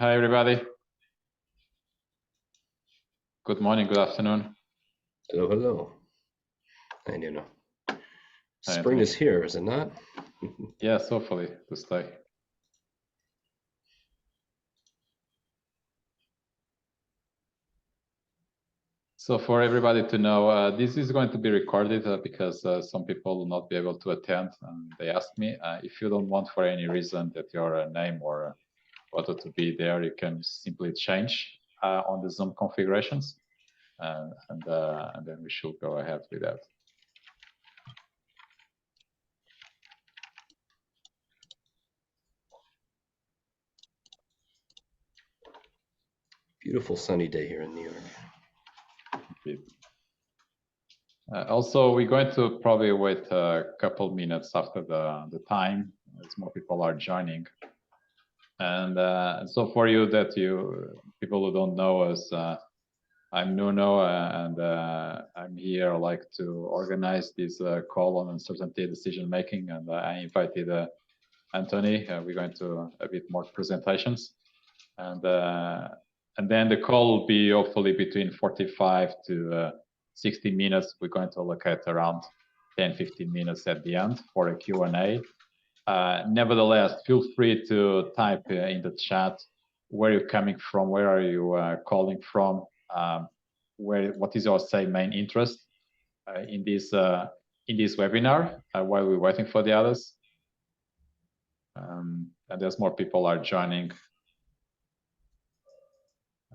Hi, everybody. Good morning, good afternoon. Hello, hello. Hi, Nuno. Hi, Spring Anthony. is here, is it not? Yes, hopefully to stay. So for everybody to know, this is going to be recorded because some people will not be able to attend. And they asked me if you don't want for any reason that your name or photo to be there, you can simply change on the Zoom configurations. And then we should go ahead with that. Beautiful sunny day here in New York. Also, we're going to probably wait a couple minutes after the time as more people are joining. And so for you people who don't know us, I'm Nuno, and I'm here like to organize this call on uncertainty decision making. And I invited Anthony. We're going to a bit more presentations, and then the call will be hopefully between 45 to 60 minutes. We're going to allocate around 10-15 minutes at the end for a Q&A. Nevertheless, feel free to type in the chat where you're coming from, where are you calling from, what is your main interest in this webinar while we're waiting for the others. And there's more people are joining.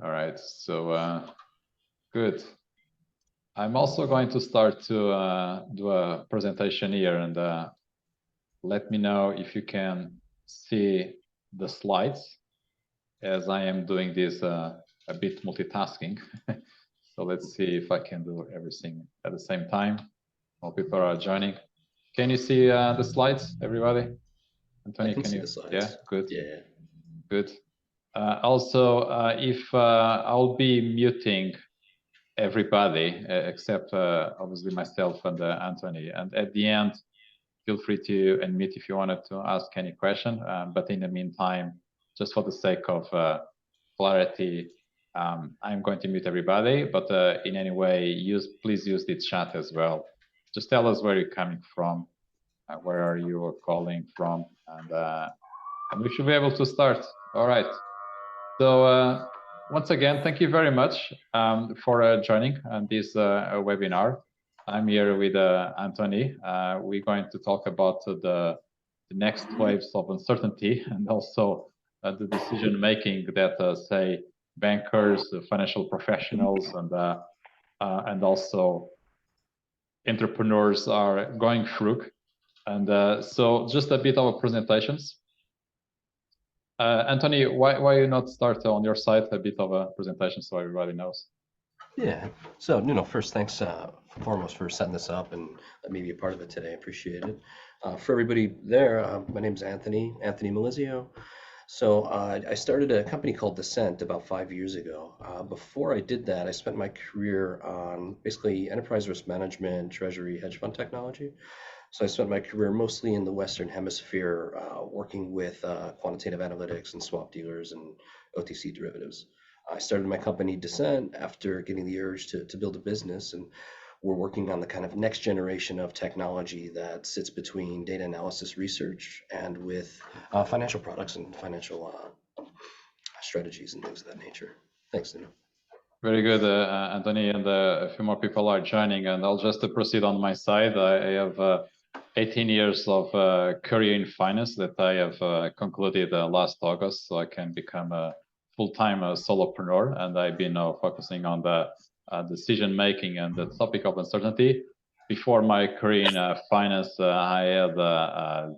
All right, so good. I'm also going to start to do a presentation here, and let me know if you can see the slides, as I am doing this a bit multitasking. So let's see if I can do everything at the same time. More people are joining. Can you see the slides, everybody? Anthony, I can see you? the slides. Yeah, good. Yeah. Good. Also, if I'll be muting everybody except obviously myself and Anthony. And at the end, feel free to unmute if you wanted to ask any question. But in the meantime, just for the sake of clarity, I'm going to mute everybody. But in any way, please use the chat as well. Just tell us where you're coming from, where are you calling from, and we should be able to start. All right. So once again, thank you very much for joining on this webinar. I'm here with Anthony. We're going to talk about the next waves of uncertainty and also the decision making that say bankers, financial professionals, and also entrepreneurs are going through. And so just a bit of presentations. Anthony, why you not start on your side a bit of a presentation so everybody knows? Yeah. So, Nuno, first, thanks foremost for setting this up and let me be a part of it today. I appreciate it. For everybody there, my name is Anthony Melizio. So I started a company called Descent about 5 years ago. Before I did that, I spent my career on basically enterprise risk management, treasury, hedge fund technology. So I spent my career mostly in the Western Hemisphere, working with quantitative analytics and swap dealers and OTC derivatives. I started my company Descent after getting the urge to build a business, and we're working on the kind of next generation of technology that sits between data analysis research and with financial products and financial strategies and things of that nature. Thanks, Nuno. Very good, Anthony, and a few more people are joining, and I'll just proceed on my side. I have 18 years of career in finance that I have concluded last August, so I can become a full-time solopreneur, and I've been focusing on the decision-making and the topic of uncertainty. Before my career in finance, I had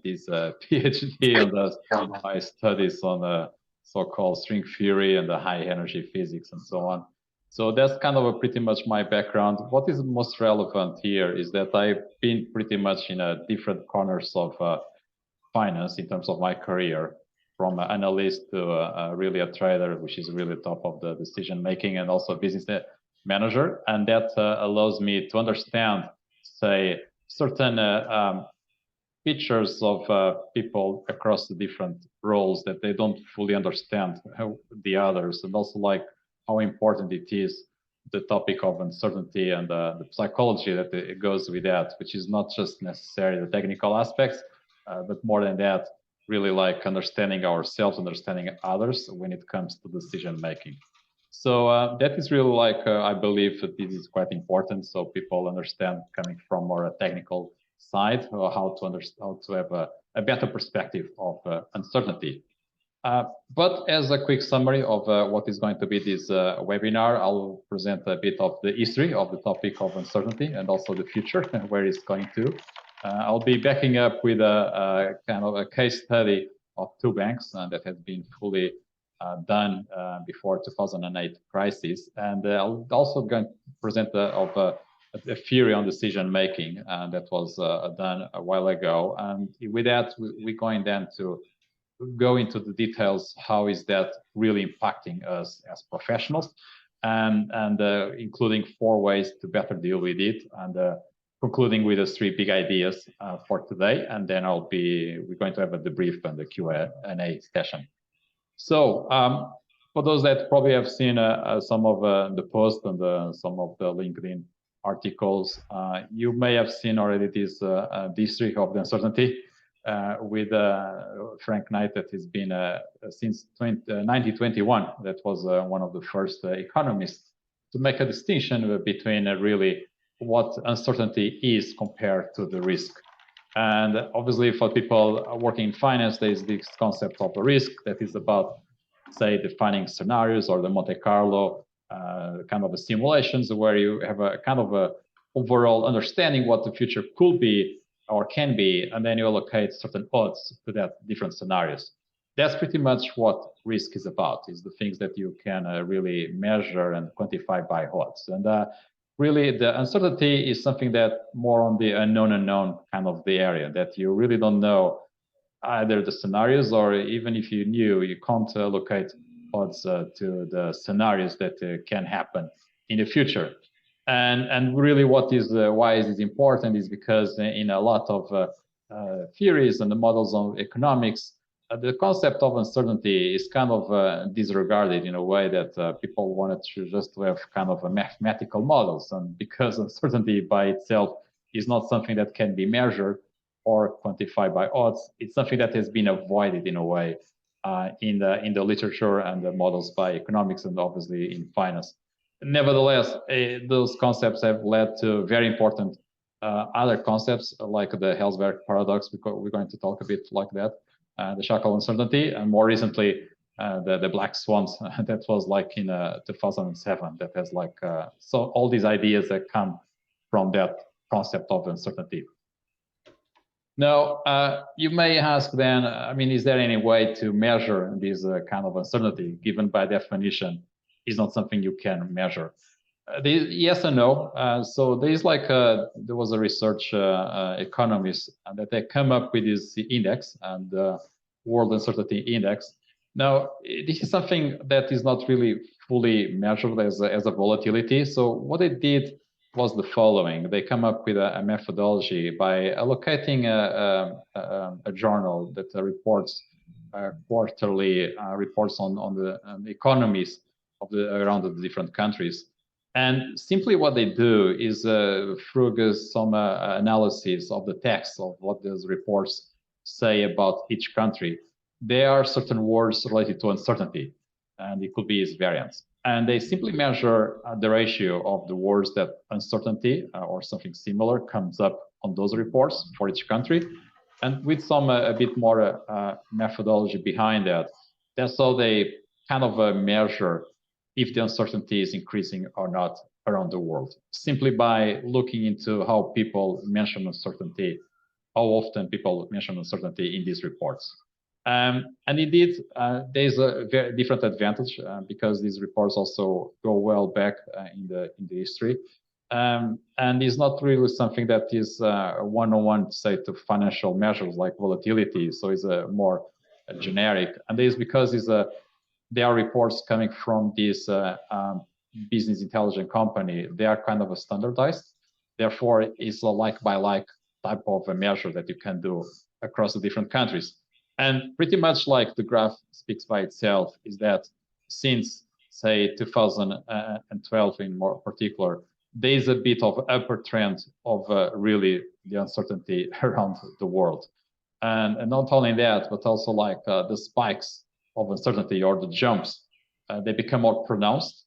this PhD on my studies on the so-called string theory and the high energy physics and so on. So that's kind of pretty much my background. What is most relevant here is that I've been pretty much in different corners of finance in terms of my career, from an analyst to really a trader, which is really top of the decision making, and also business manager. And that allows me to understand, say, certain features of people across the different roles that they don't fully understand how the others, and also like how important it is, the topic of uncertainty and the psychology that it goes with that, which is not just necessarily the technical aspects, but more than that, really like understanding ourselves, understanding others when it comes to decision making. So that is really like, I believe that this is quite important. So people understand coming from more a technical side, how to understand, how to have a better perspective of uncertainty. But as a quick summary of what is going to be this webinar, I'll present a bit of the history of the topic of uncertainty and also the future, where it's going to. I'll be backing up with a kind of a case study of two banks that has been fully done before 2008 crisis. And I'll also going to present a theory on decision making that was done a while ago. And with that, we're going then to go into the details. How is that really impacting us as professionals, and including 4 ways to better deal with it, and concluding with the 3 big ideas for today. And then we're going to have a debrief and the Q&A session. So for those that probably have seen some of the posts and some of the LinkedIn articles, you may have seen already this history of the uncertainty with Frank Knight, that has been since 1921. That was one of the first economists to make a distinction between really what uncertainty is compared to the risk. And obviously, for people working in finance, there is this concept of a risk that is about, say, defining scenarios or the Monte Carlo kind of a simulations, where you have a kind of a overall understanding what the future could be or can be, and then you allocate certain odds to that different scenarios. That's pretty much what risk is about, is the things that you can really measure and quantify by odds. And really, the uncertainty is something that more on the unknown kind of the area, that you really don't know either the scenarios, or even if you knew, you can't allocate odds to the scenarios that can happen in the future. And really, what is why is it important is because in a lot of theories and the models of economics, the concept of uncertainty is kind of disregarded in a way that people wanted to just have kind of a mathematical models. And because uncertainty by itself is not something that can be measured or quantified by odds, it's something that has been avoided in a way in the literature and the models by economics, and obviously in finance. Nevertheless, those concepts have led to very important other concepts like the Hellsberg paradox, because we're going to talk a bit like that, the Shuttle uncertainty, and more recently the black swans that was like in 2007. That has like so all these ideas that come from that concept of uncertainty. Now, you may ask then, I mean, is there any way to measure this kind of uncertainty, given by definition is not something you can measure? Yes and no. So there's like there was a research economist that they come up with this index, and World Uncertainty Index. Now, this is something that is not really fully measured as a volatility. So what they did was the following. They come up with a methodology by allocating a journal that reports quarterly reports on the economies of around the different countries. And simply what they do is through some analysis of the text of what those reports say about each country, there are certain words related to uncertainty, and it could be its variance. And they simply measure the ratio of the words that uncertainty or something similar comes up on those reports for each country. And with some a bit more methodology behind that, that's how they kind of measure if the uncertainty is increasing or not around the world, simply by looking into how people mention uncertainty, how often people mention uncertainty in these reports. And indeed, there's a very different advantage because these reports also go well back in the history. And it's not really something that is one-on-one, say, to financial measures like volatility. So it's a more generic. And this is because there are reports coming from this business intelligence company. They are kind of a standardized. Therefore, it's a like by like type of a measure that you can do across the different countries. And pretty much like the graph speaks by itself, is that since say 2012 in more particular, there is a bit of upper trend of really the uncertainty around the world. And not only that, but also like the spikes of uncertainty or the jumps, they become more pronounced.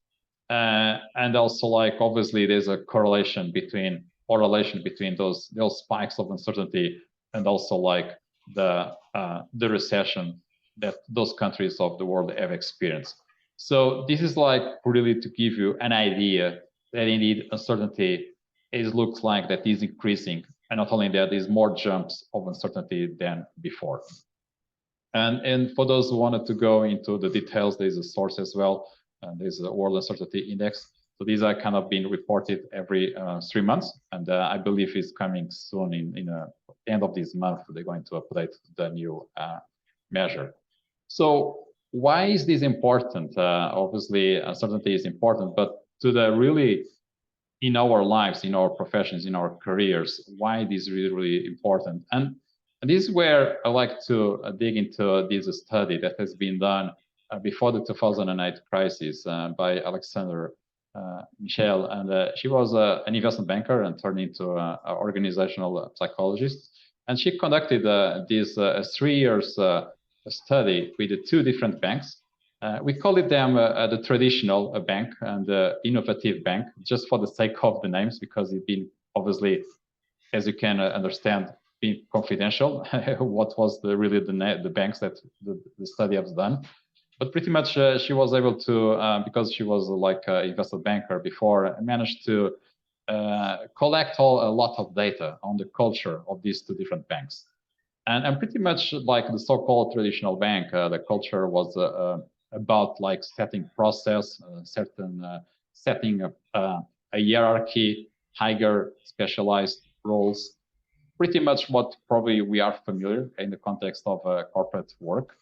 And also like obviously there's a correlation between or relation between those spikes of uncertainty and also like the recession that those countries of the world have experienced. So this is like really to give you an idea that indeed uncertainty looks like that is increasing, and not only that, there's more jumps of uncertainty than before. And for those who wanted to go into the details, there's a source as well, and there's a World Uncertainty Index. So these are kind of being reported every 3 months, and I believe it's coming soon in end of this month. They're going to update the new measure. So why is this important? Obviously, uncertainty is important, but to the really in our lives, in our professions, in our careers, why this is really, really important. And this is where I like to dig into this study that has been done before the 2008 crisis by Alexander Michel. And she was an investment banker and turned into an organizational psychologist. And she conducted this 3 years study with the 2 different banks. We call it them the traditional bank and the innovative bank, just for the sake of the names, because it's been obviously, as you can understand, been confidential. What was really the banks that the study has done, but pretty much she was able to, because she was like an investment banker before, managed to collect a lot of data on the culture of these 2 different banks. And pretty much like the so-called traditional bank, the culture was about like setting process, setting a hierarchy, higher specialized roles, pretty much what probably we are familiar in the context of corporate work,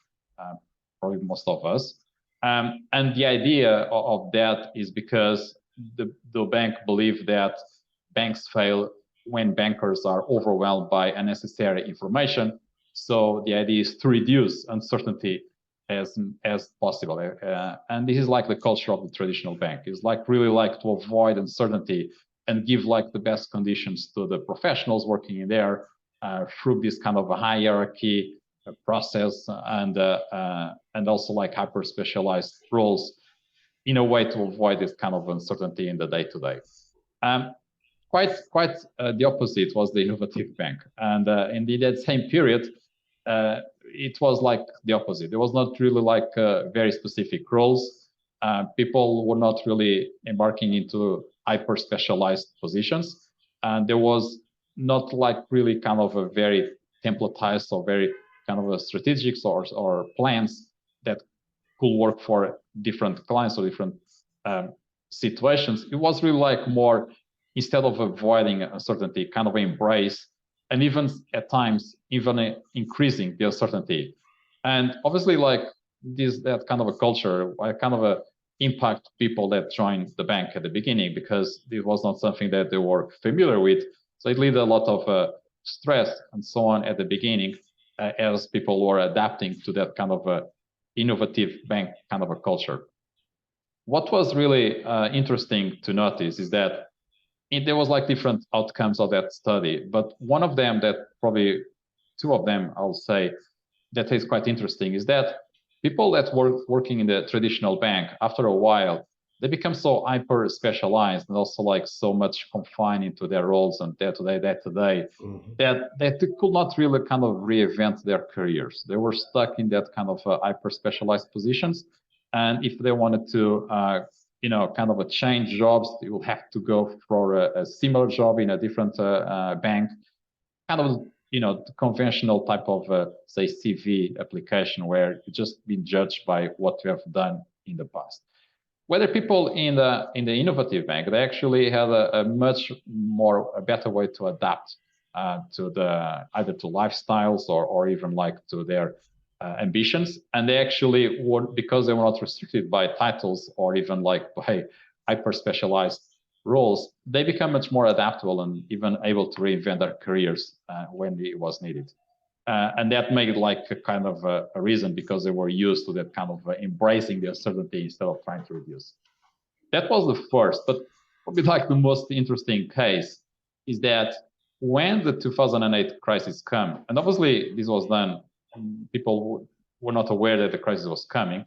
probably most of us. And the idea of that is because the bank believed that banks fail when bankers are overwhelmed by unnecessary information. So the idea is to reduce uncertainty as possible. And this is like the culture of the traditional bank. It's like really like to avoid uncertainty and give like the best conditions to the professionals working in there through this kind of a hierarchy process and also like hyper specialized roles in a way to avoid this kind of uncertainty in the day-to-day. Quite the opposite was the innovative bank. And indeed, that same period, it was like the opposite. There was not really like very specific roles. People were not really embarking into hyper specialized positions. And there was not like really kind of a very templatized or very kind of a strategic or plans that could work for different clients or different situations. It was really like more, instead of avoiding uncertainty, kind of embrace, and even at times, even increasing the uncertainty. And obviously like that kind of a culture, kind of a impact people that joined the bank at the beginning, because it was not something that they were familiar with. So it led a lot of stress and so on at the beginning as people were adapting to that kind of a innovative bank kind of a culture. What was really interesting to notice is that there was like different outcomes of that study, but one of them that probably 2 of them, I'll say, that is quite interesting is that people that were working in the traditional bank, after a while, they become so hyper specialized and also like so much confined into their roles and day-to-day, mm-hmm. that they could not really kind of reinvent their careers. They were stuck in that kind of hyper specialized positions. And if they wanted to, kind of a change jobs, you will have to go for a similar job in a different bank, kind of, the conventional type of, say, CV application where you just been judged by what you have done in the past. Whether people in the innovative bank, they actually have a much more, a better way to adapt to either to lifestyles or even like to their ambitions. And they actually were, because they were not restricted by titles or even like by hyper specialized roles, they become much more adaptable and even able to reinvent their careers when it was needed. And that made it like a kind of a reason, because they were used to that kind of embracing the uncertainty instead of trying to reduce. That was the first, but probably like the most interesting case is that when the 2008 crisis came, and obviously this was done, people were not aware that the crisis was coming,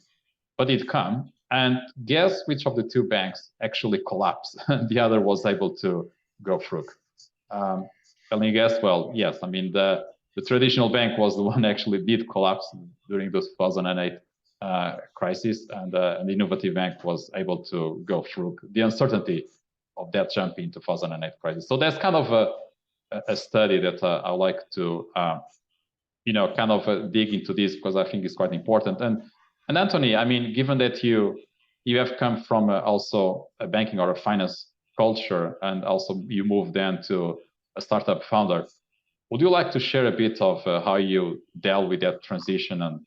but it came. And guess which of the two banks actually collapsed? The other was able to go through. Can you guess? Well, yes. I mean, the traditional bank was the one actually did collapse during the 2008 crisis, and the innovative bank was able to go through the uncertainty of that jump in 2008 crisis. So that's kind of a study that I like to kind of dig into this, because I think it's quite important. And Anthony, I mean, given that you have come from also a banking or a finance culture, and also you moved then to a startup founder, would you like to share a bit of how you dealt with that transition, and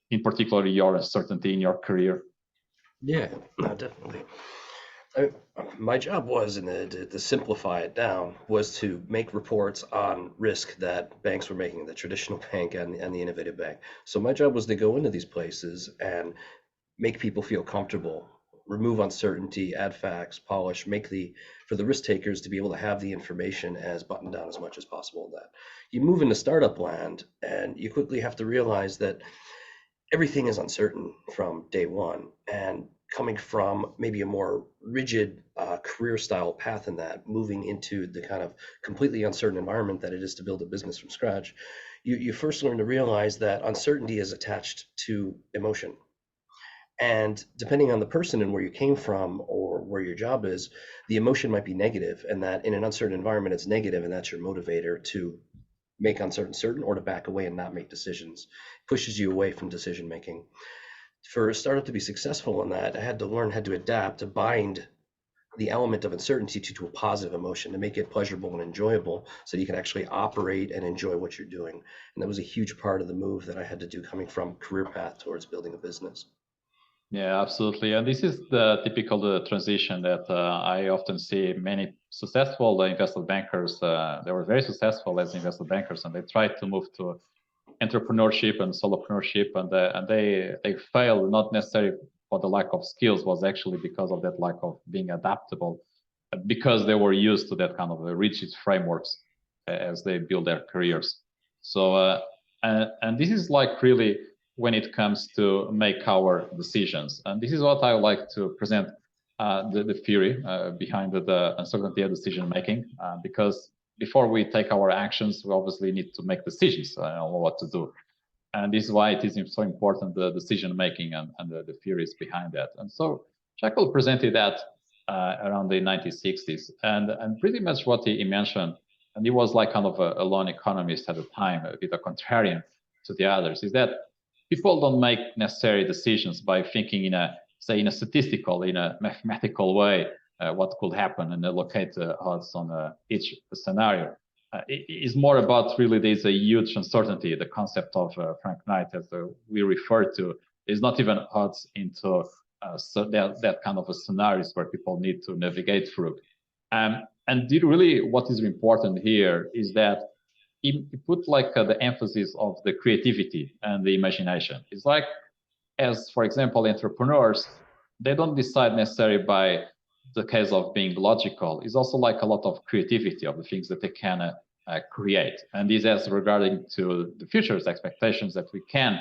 in particular your uncertainty in your career? Yeah, no, definitely. I, my job was, and to simplify it down, was to make reports on risk that banks were making, the traditional bank and the innovative bank. So my job was to go into these places and make people feel comfortable, remove uncertainty, add facts, polish, for the risk takers to be able to have the information as buttoned down as much as possible. That you move into startup land, and you quickly have to realize that everything is uncertain from day one. And coming from maybe a more rigid career style path in that, moving into the kind of completely uncertain environment that it is to build a business from scratch, you first learn to realize that uncertainty is attached to emotion. And depending on the person and where you came from or where your job is, the emotion might be negative, and that in an uncertain environment, it's negative, and that's your motivator to make uncertain certain, or to back away and not make decisions. It pushes you away from decision making. For a startup to be successful in that, I had to learn how to adapt, to bind the element of uncertainty to a positive emotion, to make it pleasurable and enjoyable, so you can actually operate and enjoy what you're doing. And that was a huge part of the move that I had to do, coming from career path towards building a business. Yeah, absolutely. And this is the typical transition that I often see many successful investment bankers. They were very successful as investment bankers, and they tried to move to entrepreneurship and solopreneurship, and they failed, not necessarily for the lack of skills, was actually because of that lack of being adaptable, because they were used to that kind of rigid frameworks as they build their careers. So and this is like really when it comes to make our decisions, and this is what I like to present the theory behind the uncertainty of decision making, because before we take our actions, we obviously need to make decisions on what to do. And this is why it is so important, the decision making and the theories behind that. And so Shuttle presented that around the 1960s. And pretty much what he mentioned, and he was like kind of a lone economist at the time, a bit a contrarian to the others, is that people don't make necessary decisions by thinking in a, say, in a statistical, in a mathematical way, what could happen, and allocate odds on each scenario. It is more about really there's a huge uncertainty. The concept of Frank Knight, as we refer to, is not even odds into so that kind of a scenarios where people need to navigate through. And really what is important here is that he put like the emphasis of the creativity and the imagination. It's like, as for example, entrepreneurs, they don't decide necessarily by the case of being logical. It's also like a lot of creativity of the things that they can create. And this as regarding to the future's expectations that we can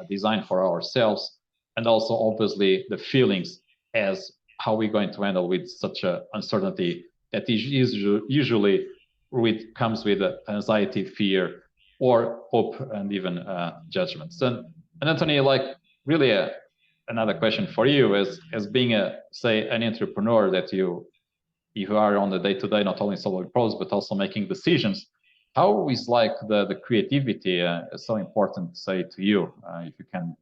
design for ourselves, and also obviously the feelings as how we're going to handle with such a uncertainty that is usually comes with anxiety, fear, or hope, and even judgments. And Anthony, like really another question for you as being say an entrepreneur, that you are on the day-to-day not only solving problems but also making decisions. How is like the creativity so important, say, to you? If you can,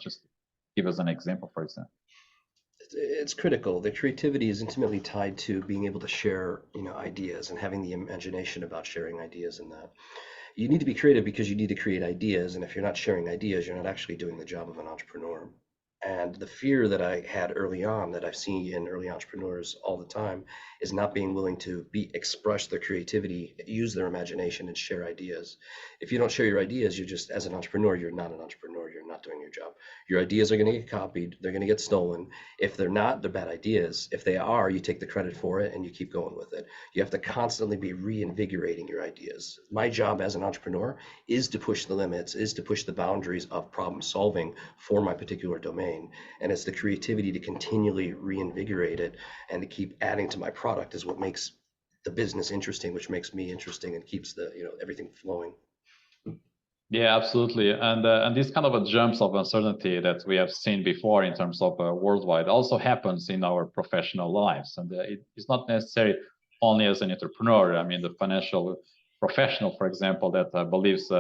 just give us an example, for example. It's critical. The creativity is intimately tied to being able to share, ideas, and having the imagination about sharing ideas. In that, you need to be creative because you need to create ideas, and if you're not sharing ideas, you're not actually doing the job of an entrepreneur. And the fear that I had early on, that I've seen in early entrepreneurs all the time, is not being willing to express their creativity, use their imagination, and share ideas. If you don't share your ideas, you're just, as an entrepreneur, you're not an entrepreneur. You're not doing your job. Your ideas are going to get copied. They're going to get stolen. If they're not, they're bad ideas. If they are, you take the credit for it and you keep going with it. You have to constantly be reinvigorating your ideas. My job as an entrepreneur is to push the limits, is to push the boundaries of problem solving for my particular domain. And it's the creativity to continually reinvigorate it and to keep adding to my product is what makes the business interesting, which makes me interesting and keeps the, everything flowing. Yeah, absolutely. And these kind of a jumps of uncertainty that we have seen before in terms of worldwide also happens in our professional lives. And it's not necessary only as an entrepreneur. I mean, the financial professional, for example, that believes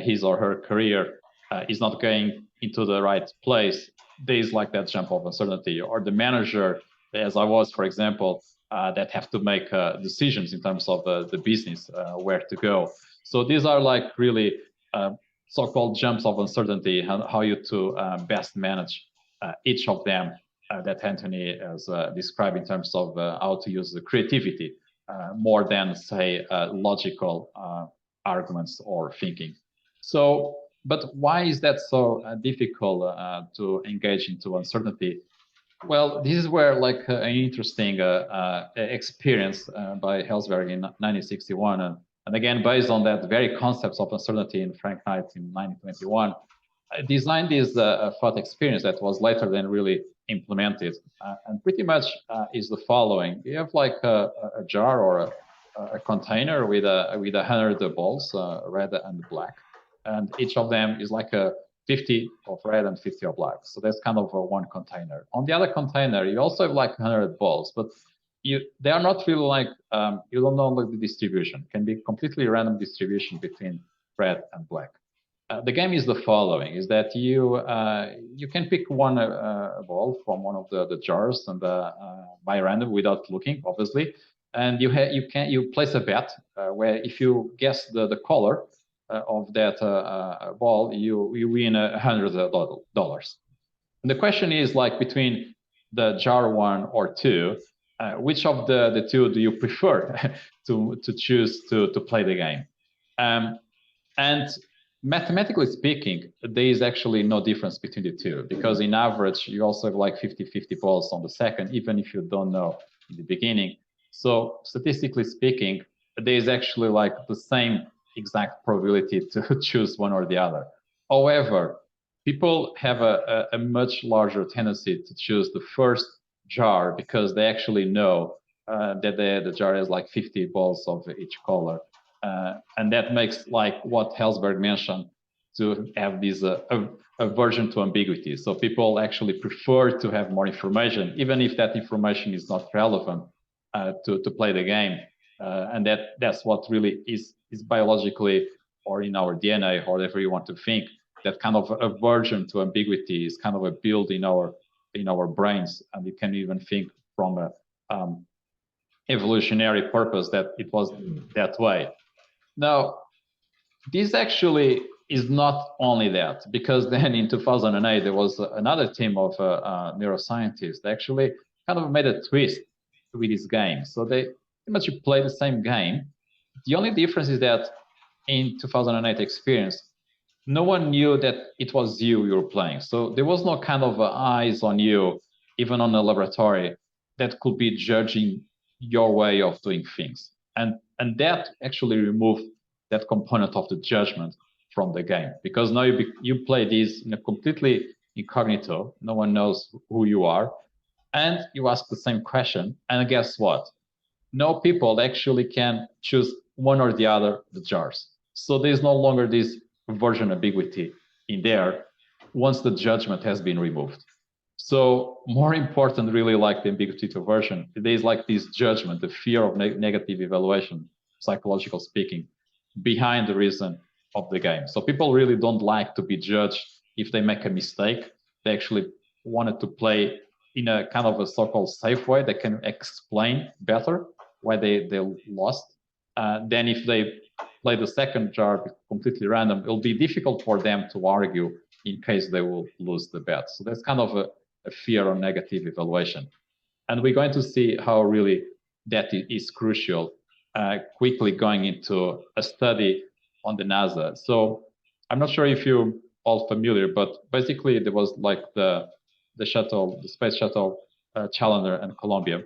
his or her career is not going into the right place, there's like that jump of uncertainty. Or the manager, as I was, for example, that have to make decisions in terms of the business, where to go. So these are like really so-called jumps of uncertainty, how you to best manage each of them that Anthony has described in terms of how to use the creativity more than, say, logical arguments or thinking. So, but why is that so difficult to engage into uncertainty? Well, this is where like an interesting experience by Helsberg in 1961, and again based on that very concepts of uncertainty in Frank Knight in 1921, designed this thought experience that was later then really implemented, and pretty much is the following: you have like a jar or a container with 100 balls, red and black, and each of them is like a 50 of red and 50 of black. So that's kind of one container. On the other container, you also have like 100 balls, but they are not really like, you don't know like the distribution. It can be completely random distribution between red and black. The game is the following: is that you can pick one ball from one of the jars and by random without looking, obviously, and you place a bet where if you guess the color of that ball, you win $100. And the question is like between the jar one or two, which of the two do you prefer to choose to play the game? And mathematically speaking, there is actually no difference between the two, because in average, you also have like 50-50 balls on the second, even if you don't know in the beginning. So statistically speaking, there is actually like the same exact probability to choose one or the other. However, people have a much larger tendency to choose the first jar because they actually know that the jar has like 50 balls of each color. And that makes like what Helsberg mentioned, to have this aversion to ambiguity. So people actually prefer to have more information, even if that information is not relevant to play the game. And that's what really is biologically, or in our DNA, or whatever you want to think, that kind of aversion to ambiguity is kind of a build in our brains, and you can even think from a evolutionary purpose that it was that way. Now, this actually is not only that, because then in 2008 there was another team of neuroscientists that actually kind of made a twist with this game. So they pretty much play the same game. The only difference is that in 2008 experience, no one knew that it was you were playing. So there was no kind of eyes on you, even on the laboratory, that could be judging your way of doing things. And that actually removed that component of the judgment from the game, because now you play this in a completely incognito. No one knows who you are, and you ask the same question. And guess what? No people actually can choose one or the other the jars. So there's no longer this version ambiguity in there once the judgment has been removed. So more important, really, like the ambiguity to version, there's like this judgment, the fear of negative evaluation, psychological speaking, behind the reason of the game. So people really don't like to be judged if they make a mistake. They actually wanted to play in a kind of a so-called safe way. They can explain better why they lost. Then if they play the second jar completely random, it'll be difficult for them to argue in case they will lose the bet. So that's kind of a fear of negative evaluation. And we're going to see how really that is crucial quickly going into a study on the NASA. So I'm not sure if you're all familiar, but basically there was like the shuttle, the space shuttle Challenger and Columbia.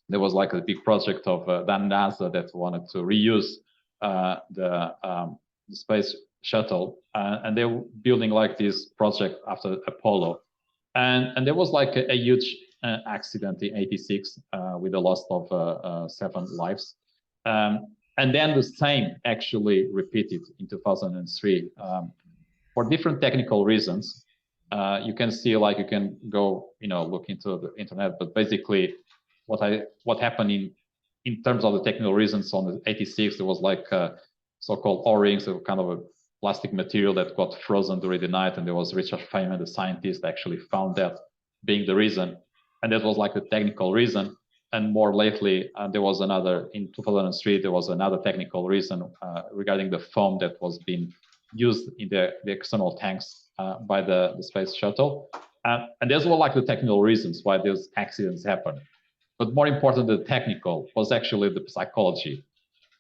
There was like a big project of the NASA that wanted to reuse the space shuttle, and they were building like this project after Apollo, and there was like a huge accident in '86 with the loss of 7 lives. And then the same actually repeated in 2003 for different technical reasons. You can see, like, you can go, look into the internet, but basically what happened in terms of the technical reasons on the '86, there was like so-called O-rings, a kind of a plastic material that got frozen during the night, and there was Richard Feynman, the scientist, actually found that being the reason, and that was like the technical reason. And more lately, there was another, in 2003, there was another technical reason regarding the foam that was being used in the external tanks by the space shuttle. And those were like the technical reasons why these accidents happen. But more important than the technical was actually the psychology.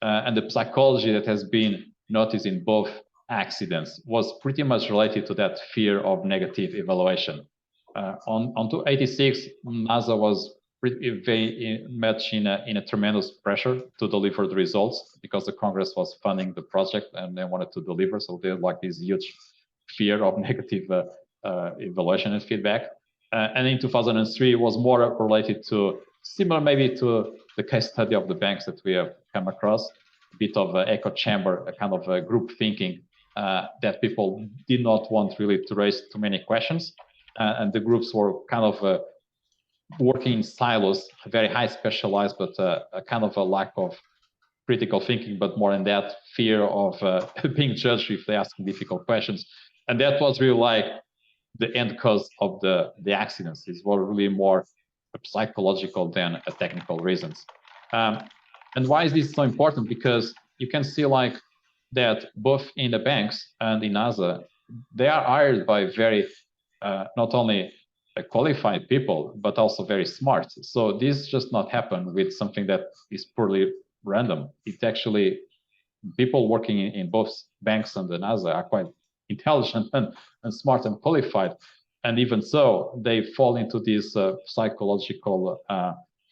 And the psychology that has been noticed in both accidents was pretty much related to that fear of negative evaluation. On 286, NASA was very much in a tremendous pressure to deliver the results because the Congress was funding the project and they wanted to deliver. So they had like this huge fear of negative evaluation and feedback. And in 2003, it was more related to, similar maybe to the case study of the banks that we have come across, a bit of an echo chamber, a kind of a group thinking that people did not want really to raise too many questions. And the groups were kind of working in silos, very high specialized, but a kind of a lack of critical thinking, but more than that, fear of being judged if they ask difficult questions. And that was really like the end cause of the accidents. These were really more psychological than technical reasons. And why is this so important? Because you can see like that both in the banks and in NASA, they are hired by very not only qualified people, but also very smart. So this just not happen with something that is purely random. It actually, people working in both banks and the NASA are quite intelligent and smart and qualified. And even so, they fall into these psychological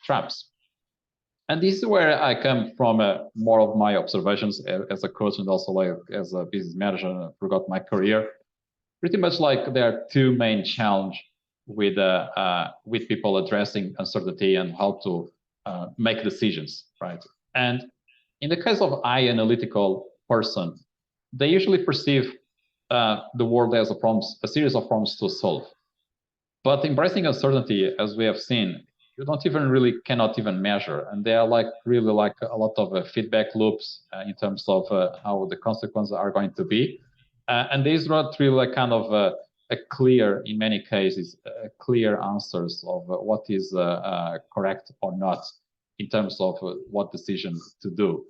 traps. And this is where I come from more of my observations as a coach and also like as a business manager throughout my career. Pretty much like there are two main challenges with people addressing uncertainty and how to make decisions, right? And in the case of high analytical person, they usually perceive the world as a series of problems to solve. But embracing uncertainty, as we have seen, you don't even really cannot even measure, and they are like really like a lot of feedback loops in terms of how the consequences are going to be, and there's not really kind of a clear, in many cases, clear answers of what is correct or not in terms of what decision to do,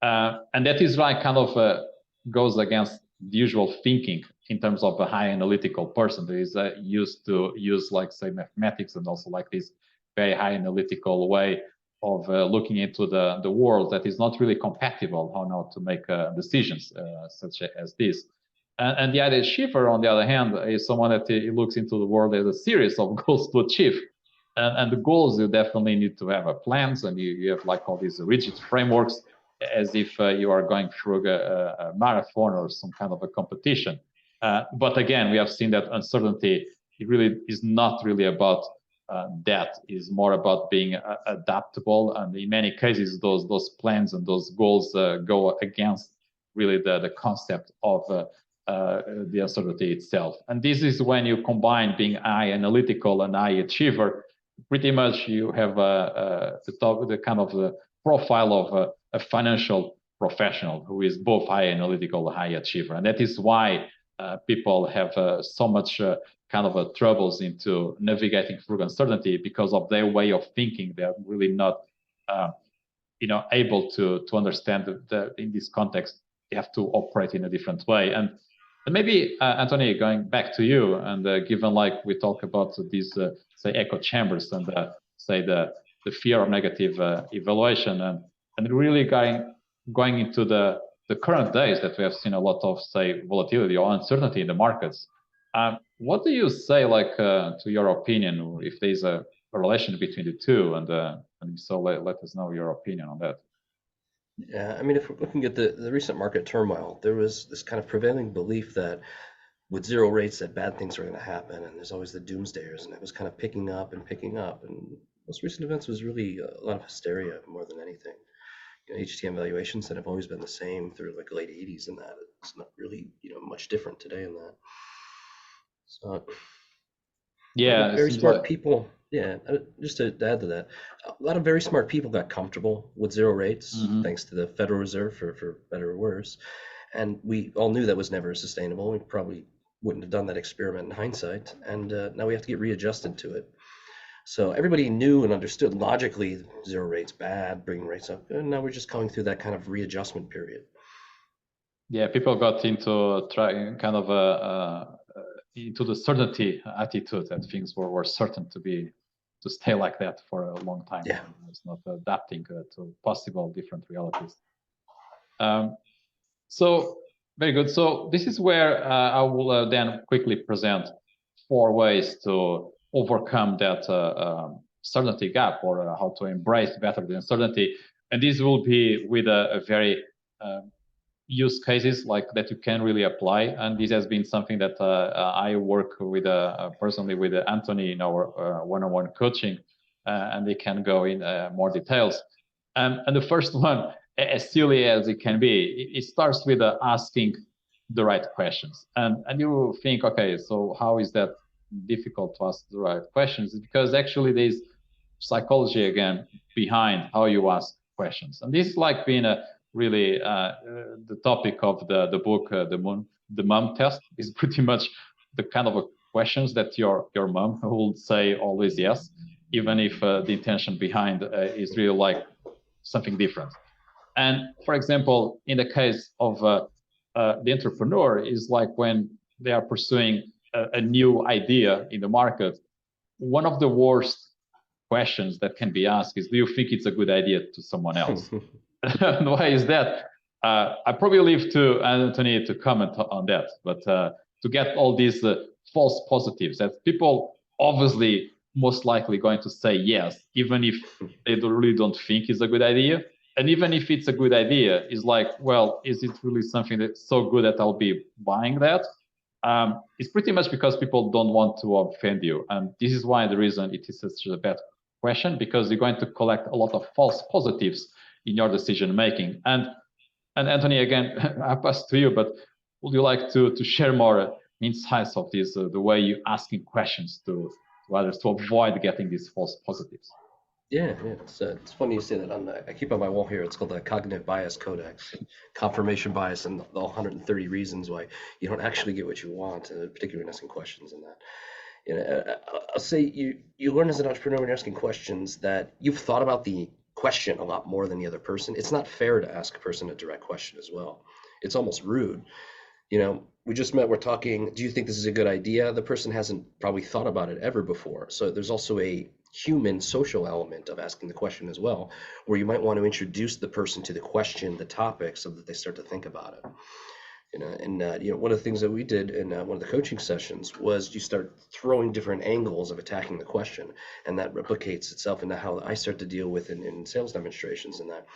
and that is like kind of goes against the usual thinking in terms of a high analytical person that is used to use, like, say, mathematics and also like this very high analytical way of looking into the world that is not really compatible how now to make decisions such as this. And the high achiever, on the other hand, is someone that looks into the world as a series of goals to achieve. And the goals, you definitely need to have plans, and you have like all these rigid frameworks as if you are going through a marathon or some kind of a competition. But again, we have seen that uncertainty, it really is not really about that. Is more about being adaptable, and in many cases those plans and those goals go against really the concept of the uncertainty itself. And this is when you combine being high analytical and high achiever, pretty much you have the kind of the profile of a financial professional who is both high analytical and high achiever. And that is why people have so much kind of troubles into navigating through uncertainty, because of their way of thinking. They're really not able to understand that in this context, you have to operate in a different way. And And maybe, Anthony, going back to you, and given like we talk about these, say, echo chambers and say the fear of negative evaluation, and really going into the current days that we have seen a lot of, say, volatility or uncertainty in the markets. What do you say, like, to your opinion, if there's a relation between the two, and so let us know your opinion on that. Yeah, I mean, if we're looking at the recent market turmoil, there was this kind of prevailing belief that with zero rates that bad things were going to happen, and there's always the doomsdayers, and it was kind of picking up and picking up. And most recent events was really a lot of hysteria more than anything. You know, HTM valuations that have always been the same through like late 80s, and that it's not really much different today in that. So a lot Yeah, of it very seems smart like. people. Yeah, just to add to that, a lot of very smart people got comfortable with zero rates Mhm. thanks to the Federal Reserve, for better or worse. And we all knew that was never sustainable. We probably wouldn't have done that experiment in hindsight. And now we have to get readjusted to it. So everybody knew and understood logically zero rates bad, bringing rates up. And now we're just going through that kind of readjustment period. Yeah, people got into kind of into the certainty attitude that things were certain to stay like that for a long time. Yeah. It's not adapting to possible different realities. Um, so very good. So this is where I will then quickly present 4 ways to overcome that certainty gap, or how to embrace better the uncertainty. And this will be with a very use cases like that you can really apply. And this has been something that I work with personally with Anthony in our one-on-one coaching, and they can go in more details. And the first one, as silly as it can be, it starts with asking the right questions. And you think, okay, so how is that difficult to ask the right questions? It's because actually there's psychology again behind how you ask questions. And this is like being a really the topic of the book, the mom test, is pretty much the kind of questions that your mom will say always yes, even if the intention behind is really like something different. And for example, in the case of the entrepreneur, is like when they are pursuing a new idea in the market, one of the worst questions that can be asked is, do you think it's a good idea to someone else? And why is that? I probably leave to Anthony to comment on that, but to get all these false positives that people obviously most likely going to say yes, even if they really don't think it's a good idea. And even if it's a good idea, it's like, well, is it really something that's so good that I'll be buying that? It's pretty much because people don't want to offend you. And this is why the reason it is such a bad question, because you're going to collect a lot of false positives in your decision making. And Anthony, again, I pass to you, but would you like to share more insights of this, the way you asking questions to others to avoid getting these false positives? Yeah, yeah. It's funny you say that. I keep on my wall here. It's called the Cognitive Bias Codex, confirmation bias, and the 130 reasons why you don't actually get what you want, particularly when asking questions and that. I'll say you learn as an entrepreneur when you're asking questions that you've thought about the question a lot more than the other person. It's not fair to ask a person a direct question as well. It's almost rude. We just met, we're talking, do you think this is a good idea? The person hasn't probably thought about it ever before. So there's also a human social element of asking the question as well, where you might want to introduce the person to the question, the topic, so that they start to think about it. One of the things that we did in one of the coaching sessions was you start throwing different angles of attacking the question, and that replicates itself into how I start to deal with in sales demonstrations. And that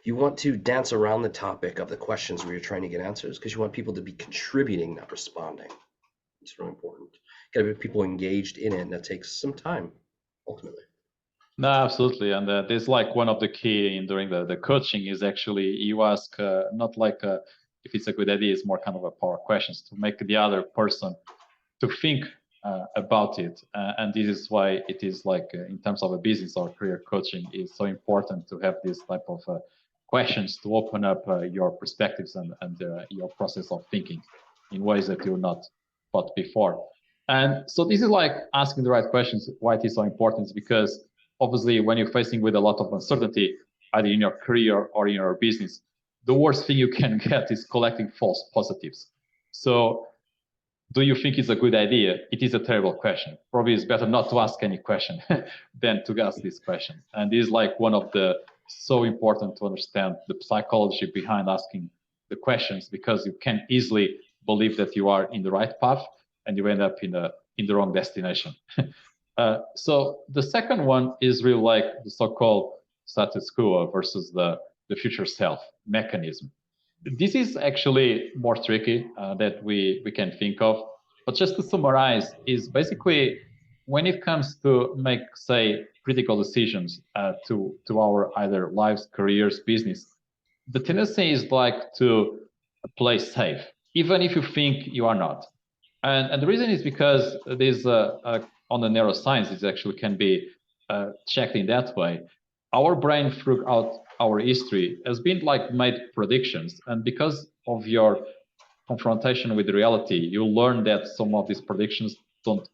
you want to dance around the topic of the questions where you're trying to get answers, because you want people to be contributing, not responding. It's really important. You got to be people engaged in it, and that takes some time, ultimately. No, absolutely. And this like one of the key in during the coaching is actually you ask not like if it's a good idea, it's more kind of a power questions to make the other person to think about it. And this is why it is like in terms of a business or career coaching, is so important to have this type of questions to open up your perspectives and your process of thinking in ways that you're not thought before. And so this is like asking the right questions. Why it is so important is because obviously when you're facing with a lot of uncertainty, either in your career or in your business, the worst thing you can get is collecting false positives. So do you think it's a good idea? It is a terrible question. Probably it's better not to ask any question than to ask this question. And this is like one of the so important to understand the psychology behind asking the questions, because you can easily believe that you are in the right path and you end up in the wrong destination. So the second one is really like the so-called status quo versus the future self mechanism. This is actually more tricky that we can think of. But just to summarize, is basically when it comes to make, say, critical decisions to our either lives, careers, business, the tendency is like to play safe, even if you think you are not. And the reason is because this on the neuroscience, it actually can be checked in that way. Our brain throughout our history has been like made predictions, and because of your confrontation with reality, you learn that some of these predictions don't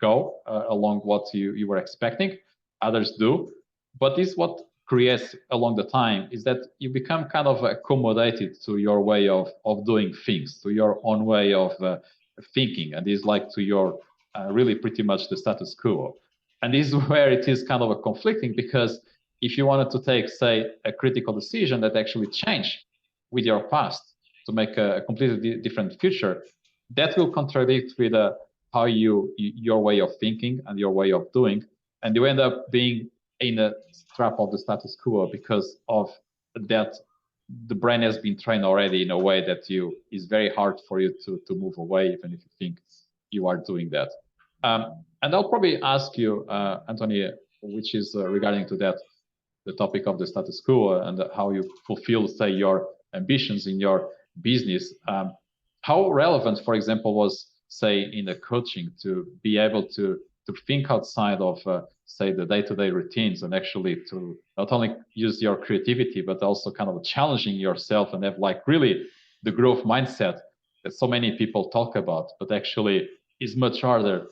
go along what you were expecting, others do. But this what creates along the time is that you become kind of accommodated to your way of doing things, to your own way of thinking, and is like to your really pretty much the status quo. And this is where it is kind of a conflicting, because if you wanted to take, say, a critical decision that actually changed with your past to make a completely different future, that will contradict with how your way of thinking and your way of doing, and you end up being in a trap of the status quo because of that. The brain has been trained already in a way that is very hard for you to move away, even if you think you are doing that. And I'll probably ask you, Anthony, which is regarding to that, the topic of the status quo and how you fulfill, say, your ambitions in your business. How relevant, for example, was, say, in the coaching to be able to think outside of, say, the day-to-day routines, and actually to not only use your creativity, but also kind of challenging yourself and have like really the growth mindset that so many people talk about, but actually is much harder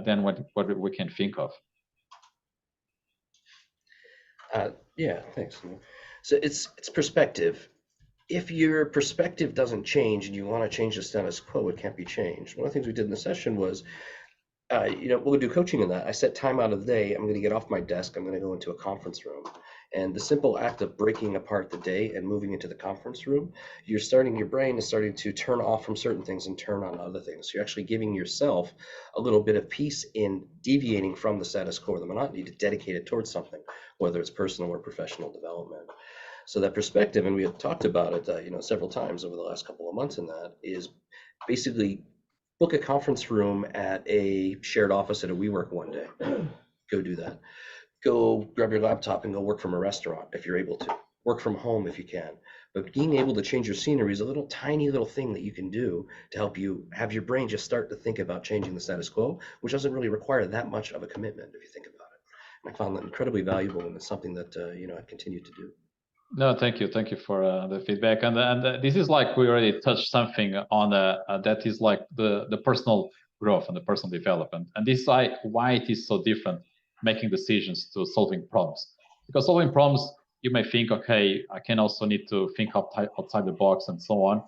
than what we can think of. Yeah, thanks. So it's perspective. If your perspective doesn't change and you want to change the status quo, it can't be changed. One of the things we did in the session was, we'll do coaching in that. I set time out of the day. I'm going to get off my desk. I'm going to go into a conference room. And the simple act of breaking apart the day and moving into the conference room, your brain is starting to turn off from certain things and turn on other things. So you're actually giving yourself a little bit of peace in deviating from the status quo, the monotony, to dedicate it towards something, whether it's personal or professional development. So that perspective, and we had talked about it, several times over the last couple of months, in that is basically book a conference room at a shared office at a WeWork one day. Go do that. Go grab your laptop and go work from a restaurant if you're able to. Work from home if you can. But being able to change your scenery is a little tiny little thing that you can do to help you have your brain just start to think about changing the status quo, which doesn't really require that much of a commitment if you think about it. And I found that incredibly valuable, and it's something that I continue to do. No, thank you for the feedback, and this is like we already touched something on that is like the personal growth and the personal development, and this is like why it is so different making decisions to solving problems. Because solving problems, you may think, okay, I can also need to think outside the box and so on.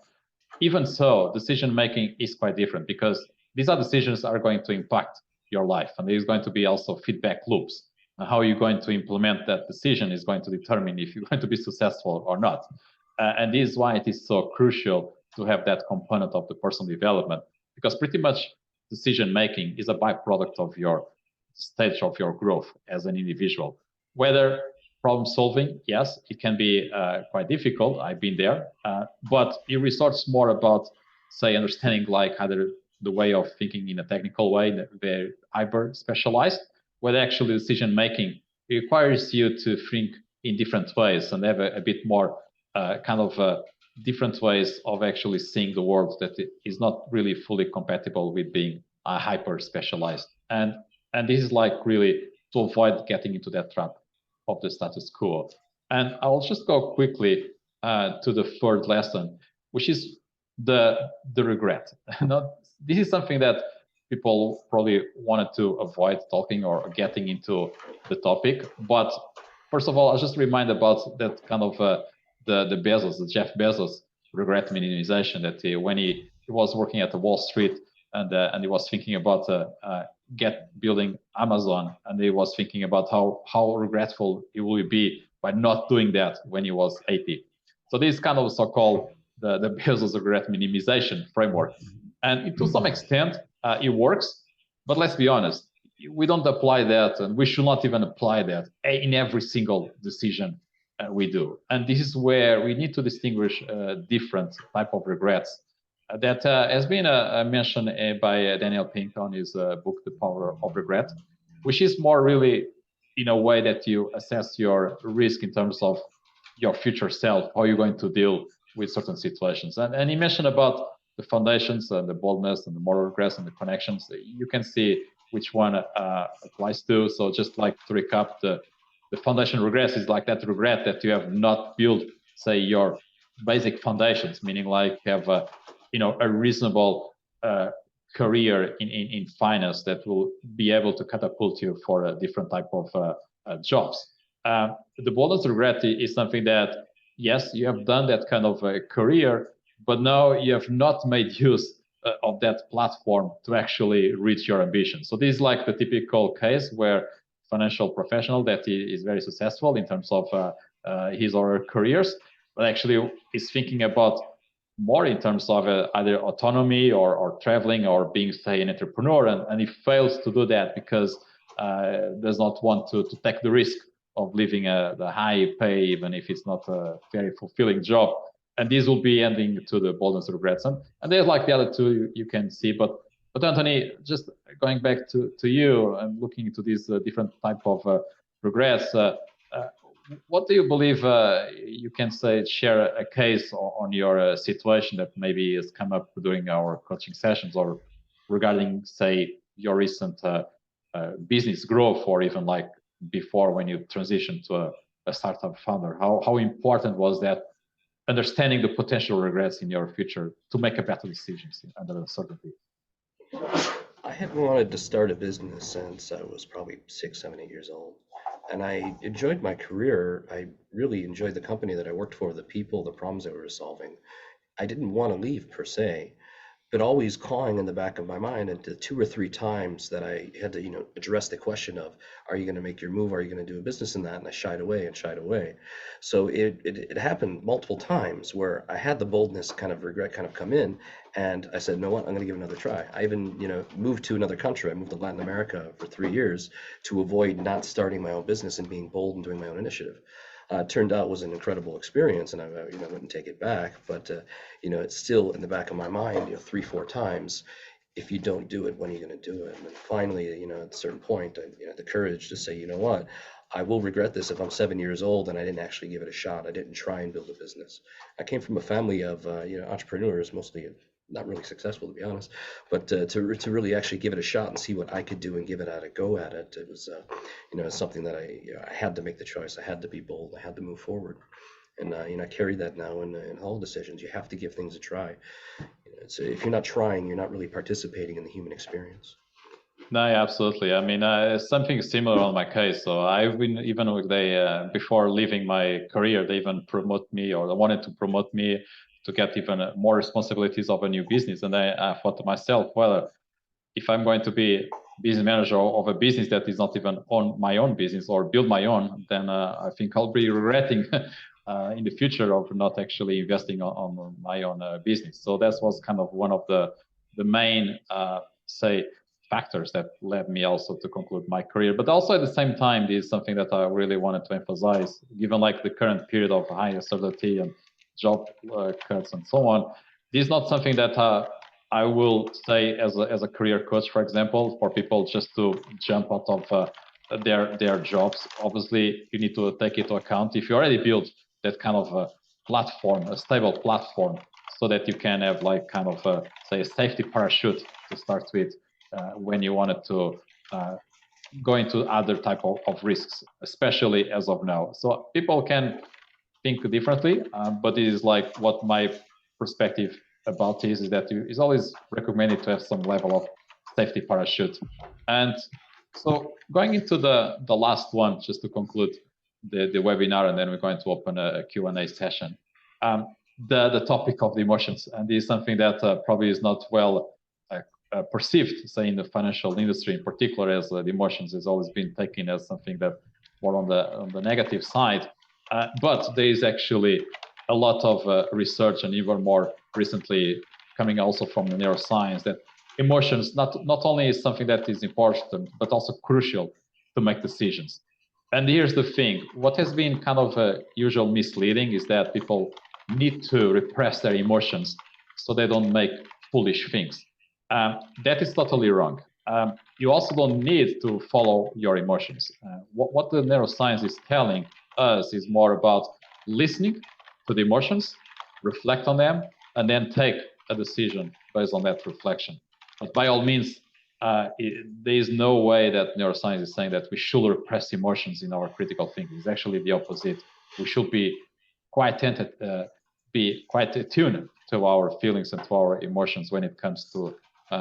Even so, decision making is quite different, because these are decisions that are going to impact your life, and there's going to be also feedback loops. And how you're going to implement that decision is going to determine if you're going to be successful or not. And this is why it is so crucial to have that component of the personal development, because pretty much decision making is a byproduct of your stage of your growth as an individual. Whether problem solving, yes, it can be quite difficult. I've been there, but it resorts more about, say, understanding like either the way of thinking in a technical way, very hyper specialized, where actually decision making requires you to think in different ways and have a bit more different ways of actually seeing the world that is not really fully compatible with being hyper specialized. And this is like really to avoid getting into that trap of the status quo. And I'll just go quickly to the third lesson, which is the regret. This is something that people probably wanted to avoid talking or getting into the topic. But first of all, I'll just remind about that kind of the Bezos, the Jeff Bezos regret minimization, that when he was working at the Wall Street, and he was thinking about building Amazon, and he was thinking about how regretful he will be by not doing that when he was 80. So this kind of so-called the Bezos regret minimization framework, and to some extent it works. But let's be honest, we don't apply that, and we should not even apply that in every single decision we do. And this is where we need to distinguish different type of regrets that has been mentioned by Daniel Pink on his book, The Power of Regret, which is more really in a way that you assess your risk in terms of your future self, how you're going to deal with certain situations. And he mentioned about the foundations and the boldness and the moral regrets and the connections. You can see which one applies to. So just like to recap, the foundation regrets is like that regret that you have not built, say, your basic foundations, meaning like have a reasonable career in finance that will be able to catapult you for a different type of jobs. The boldest regret is something that, yes, you have done that kind of a career, but now you have not made use of that platform to actually reach your ambition. So this is like the typical case where financial professional that is very successful in terms of his or her careers, but actually is thinking about more in terms of either autonomy or traveling or being, say, an entrepreneur, and he fails to do that because does not want to take the risk of leaving the high pay, even if it's not a very fulfilling job. And this will be ending to the boldness regrets. And there's like the other two you can see. But Anthony, just going back to you and looking into these different type of regrets, what do you believe you can say, share a case on your situation that maybe has come up during our coaching sessions or regarding, say, your recent business growth, or even like before when you transitioned to a startup founder? How important was that understanding the potential regrets in your future to make a better decisions under uncertainty? I had wanted to start a business since I was probably 6, 7, 8 years old. And I enjoyed my career. I really enjoyed the company that I worked for, the people, the problems that we were solving. I didn't want to leave per se, but always clawing in the back of my mind. And the 2 or 3 times that I had to, address the question of, are you going to make your move? Are you going to do a business in that? And I shied away and shied away. So it happened multiple times where I had the boldness kind of regret kind of come in, and I said, no, what, I'm going to give it another try. I even, moved to another country. I moved to Latin America for 3 years to avoid not starting my own business and being bold and doing my own initiative. Turned out it was an incredible experience, and I wouldn't take it back. But it's still in the back of my mind, 3, 4 times. If you don't do it, when are you going to do it? And then finally, at a certain point, I had the courage to say, you know what, I will regret this if I'm 7 years old and I didn't actually give it a shot. I didn't try and build a business. I came from a family of entrepreneurs, mostly not really successful, to be honest, but to really actually give it a shot and see what I could do and give it a go at it. It was something that I had to make the choice. I had to be bold. I had to move forward, and I carry that now in all decisions. You have to give things a try. If you're not trying, you're not really participating in the human experience. No, yeah, absolutely. I mean, something similar on my case. So I've been, even with before leaving my career, they even promote me, or they wanted to promote me to get even more responsibilities of a new business. And I thought to myself, well, if I'm going to be business manager of a business that is not even on my own business or build my own, then I think I'll be regretting in the future of not actually investing on my own business. So that was kind of one of the main, say, factors that led me also to conclude my career. But also at the same time, this is something that I really wanted to emphasize, given like the current period of high uncertainty and job cuts and so on. This is not something that I will say as a career coach, for example, for people just to jump out of their jobs. Obviously, you need to take into account if you already built that kind of a platform, a stable platform, so that you can have like kind of say a safety parachute to start with when you wanted to go into other type of risks, especially as of now. So people can think differently, but it is like what my perspective about this is that it's always recommended to have some level of safety parachute. And so going into the last one, just to conclude the webinar, and then we're going to open a Q&A session. The topic of the emotions, and this is something that probably is not well perceived, say in the financial industry in particular, as the emotions has always been taken as something that more on the negative side. But there is actually a lot of research, and even more recently coming also from the neuroscience, that emotions not only is something that is important, but also crucial to make decisions. And here's the thing: what has been kind of usual misleading is that people need to repress their emotions so they don't make foolish things. That is totally wrong. You also don't need to follow your emotions. What the neuroscience is telling us is more about listening to the emotions, reflect on them, and then take a decision based on that reflection. But by all means, there is no way that neuroscience is saying that we should repress emotions in our critical thinking. It's actually the opposite. We should be quite attuned to our feelings and to our emotions when it comes to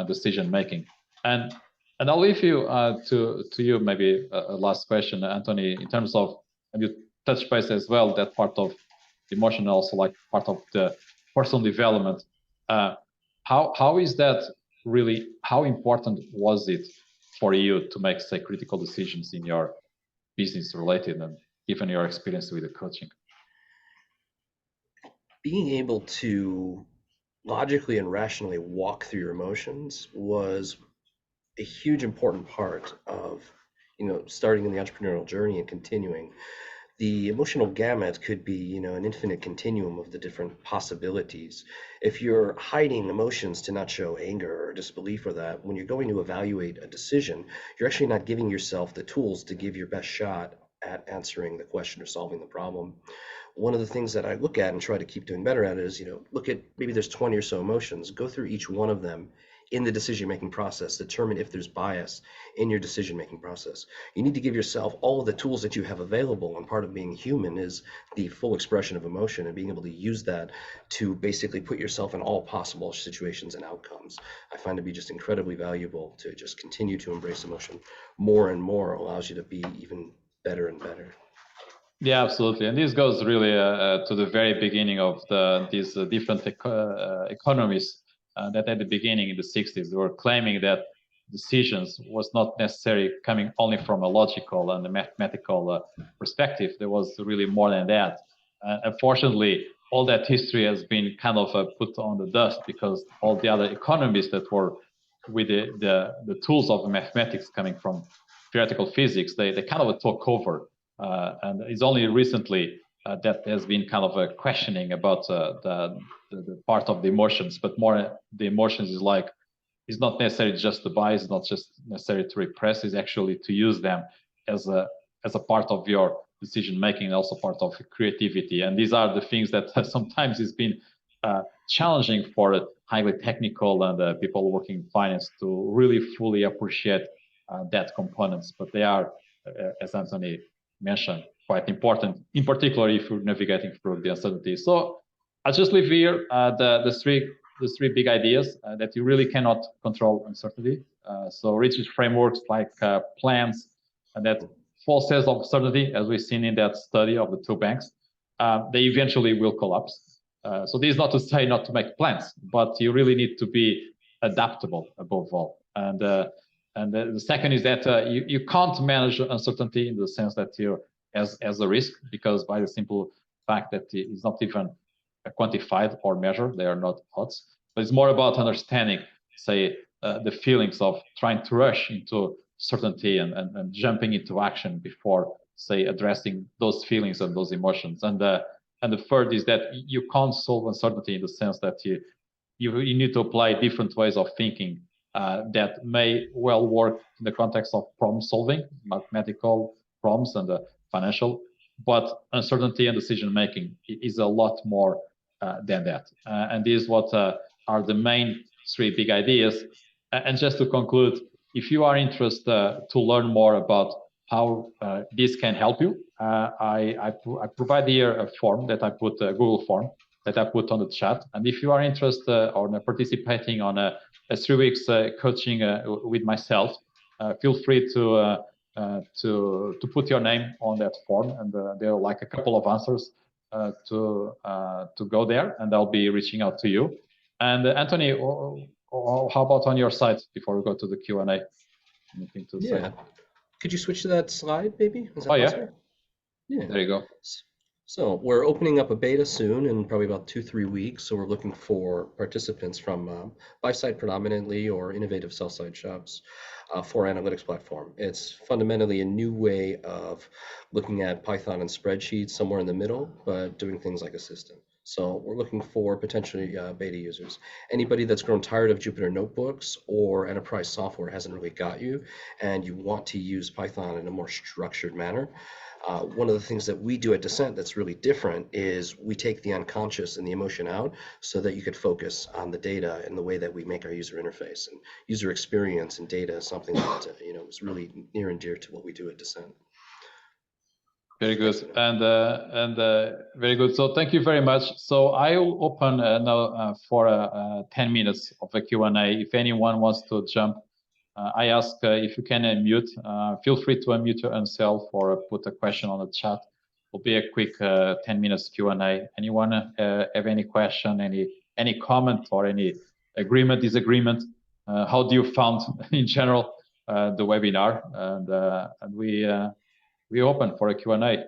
decision making. And I'll leave you to you maybe a last question, Anthony, in terms of, and you touch base as well, that part of emotion, also like part of the personal development. How is that really? How important was it for you to make, say, critical decisions in your business related, and even your experience with the coaching? Being able to logically and rationally walk through your emotions was a huge important part of, starting in the entrepreneurial journey and continuing. The emotional gamut could be, an infinite continuum of the different possibilities. If you're hiding emotions to not show anger or disbelief, or that, when you're going to evaluate a decision, you're actually not giving yourself the tools to give your best shot at answering the question or solving the problem. One of the things that I look at and try to keep doing better at is, look at, maybe there's 20 or so emotions, go through each one of them in the decision-making process, determine if there's bias in your decision-making process. You need to give yourself all of the tools that you have available, and part of being human is the full expression of emotion and being able to use that to basically put yourself in all possible situations and outcomes. I find to be just incredibly valuable to just continue to embrace emotion more and more. Allows you to be even better and better. Yeah, absolutely. And this goes really to the very beginning of these different economies that at the beginning in the 60s, they were claiming that decisions was not necessarily coming only from a logical and a mathematical perspective. There was really more than that. Unfortunately, all that history has been kind of put on the dust, because all the other economists that were with the tools of mathematics coming from theoretical physics, they kind of took over. And it's only recently that there's been kind of a questioning about the part of the emotions, but more the emotions is like, it's not necessarily just to buy, it's not just necessary to repress, it's actually to use them as a part of your decision making, and also part of creativity. And these are the things that sometimes it's been challenging for highly technical and people working in finance to really fully appreciate that components. But they are, as Anthony mentioned, quite important, in particular if you're navigating through the uncertainty. So I'll just leave here the three big ideas that you really cannot control uncertainty. So rigid frameworks like plans and that false sense of certainty, as we've seen in that study of the two banks, they eventually will collapse. So this is not to say not to make plans, but you really need to be adaptable above all. And the second is that you can't manage uncertainty in the sense that you as a risk, because by the simple fact that it's not even quantified or measured, they are not odds. But it's more about understanding, say, the feelings of trying to rush into certainty and jumping into action before, say, addressing those feelings and those emotions. And the third is that you can't solve uncertainty in the sense that you need to apply different ways of thinking that may well work in the context of problem solving, mathematical problems and financial, but uncertainty and decision making is a lot more than that. And this is what are the main three big ideas. And just to conclude, if you are interested to learn more about how this can help you, I provide here a form that I put, a Google form that I put on the chat. And if you are interested on participating on a 3 weeks coaching with myself, feel free to put your name on that form, and there are like a couple of answers to go there, and I'll be reaching out to you. And Anthony, how about on your side before we go to the Q&A? Anything to say? Could you switch to that slide, maybe? Is that possible? Yeah. There you go. So we're opening up a beta soon in probably about 2-3 weeks. So we're looking for participants from buy-side predominantly or innovative sell-side shops for analytics platform. It's fundamentally a new way of looking at Python and spreadsheets somewhere in the middle, but doing things like a system. So we're looking for potentially beta users. Anybody that's grown tired of Jupyter notebooks or enterprise software hasn't really got you, and you want to use Python in a more structured manner. One of the things that we do at Descent that's really different is we take the unconscious and the emotion out so that you could focus on the data and the way that we make our user interface. And user experience and data is something that is really near and dear to what we do at Descent. Very good, and very good. So thank you very much. So I will open now for 10 minutes of a Q&A. If anyone wants to jump, I ask if you can unmute. Feel free to unmute yourself or put a question on the chat. It'll be a quick 10 minutes Q&A. Anyone have any question, any comment, or any agreement, disagreement? How do you found in general the webinar? And we open for a Q&A.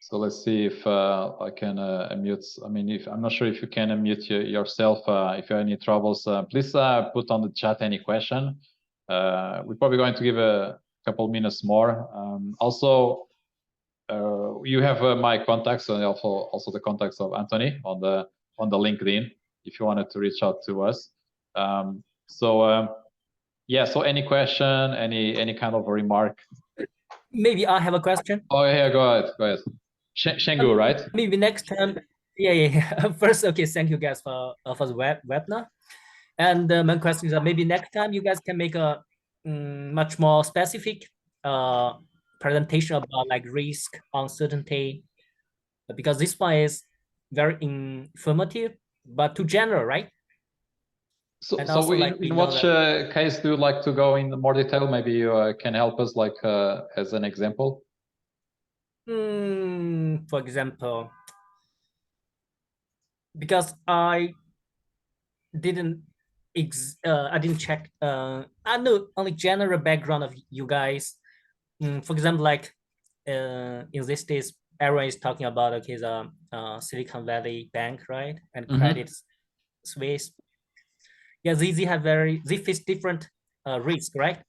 So let's see if I can unmute. I mean, I'm not sure if you can unmute yourself. If you have any troubles, please put on the chat any question. We're probably going to give a couple minutes more. Also, you have my contacts and also the contacts of Anthony on the LinkedIn if you wanted to reach out to us. Yeah. So any question, any kind of a remark? Maybe I have a question. Oh yeah, go ahead. Shengu, right? Maybe next time. Yeah. First, okay, thank you guys for the webinar. And my question is that maybe next time you guys can make a much more specific presentation about like risk, uncertainty, because this one is very informative, but too general, right? So in what case do you like to go in more detail? Maybe you can help us, like as an example. For example, because I didn't check. I know only general background of you guys. For example, like in these days, everyone is talking about the Silicon Valley Bank, right, and Credit Suisse. Yeah, they face different risk, right,